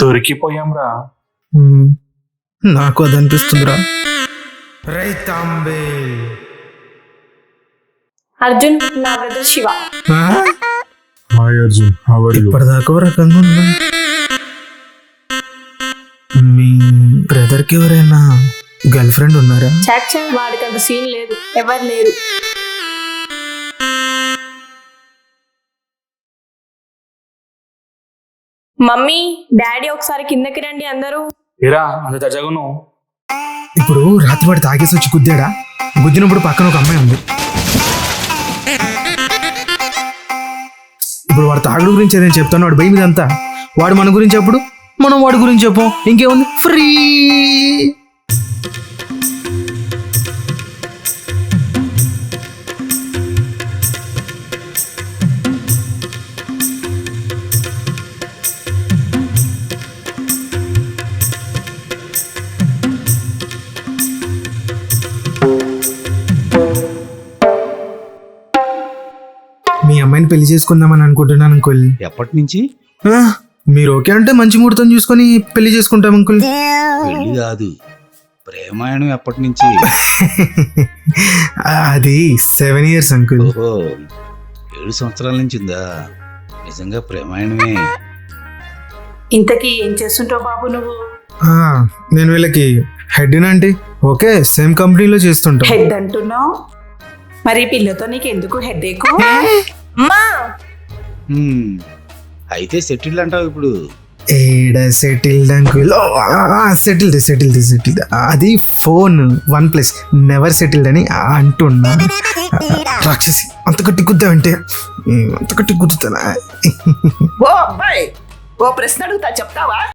దొరికిపోయాంరా. నాకు అది అనిపిస్తుందిరా. అర్జున్ నా brother Shiva. Hi Arjun, how are you? ఇప్పటిదాకా ఓ రకంగా ఉన్నా. మీ బ్రదర్కి ఎవరైనా గర్ల్ ఫ్రెండ్ ఉన్నారా? చాక్ వాడికి అంత సీన్ లేదు, ఎవరు లేరు. మమ్మీ డాడీ ఒకసారి కిందకి రండి అందరూ. ఏరా అంత తజగును? ఇప్పుడు రాత్రి వాడు తాగేసి వచ్చి గుద్దాడా? గుద్దినప్పుడు పక్కన ఒక అమ్మాయి ఉంది. ఇప్పుడు వాడు తాగుడు గురించి ఏదైనా చెప్తాను, వాడు భయం ఇదంతా. వాడు మన గురించి అప్పుడు మనం వాడి గురించి చెప్పాం, ఇంకేముంది, ఫ్రీ. మీ అమ్మాయిని పెళ్లి చేసుకుందామని అనుకుంటున్నాను అంకుల్. ఎప్పటి నుంచి? మీరు ఓకే అంటే మంచి ముహూర్తం చూసుకొని పెళ్లి చేసుకుంటాం అంకుల్. పెళ్లి కాదు, ప్రేమాయణం ఎప్పటి నుంచి? అది 7 years అంకుల్. ఓహో, 7 సంవత్సరాల నుంచి ఉందా? నిజంగా ప్రేమాయణమే. ఇంతకీ ఏం చేస్తుంటావు బాబు నువ్వు? నేను వీళ్ళకి హెడ్ అంటే ఓకే, సేమ్ కంపెనీలో చేస్తుంటా. హెడ్ అంటున్నావు, మరి పిల్లతో నీకు ఎందుకు హెడ్ ఎక్కువ? అమ్మా అయితే సెటిల్ అంటావు ఇప్పుడు? ఏడ సెటిల్డ్ అంకుల్. సెటిల్డ్ అది ఫోన్ OnePlus, నెవర్ సెటిల్డ్ అని అంటున్నా. రాక్షసి, అంత గట్టి గుద్దామంటే అంత గట్టి గుద్దుతానా? ఓ అబ్బాయి, ఓ ప్రశ్న అడుగుతా చెప్తావా?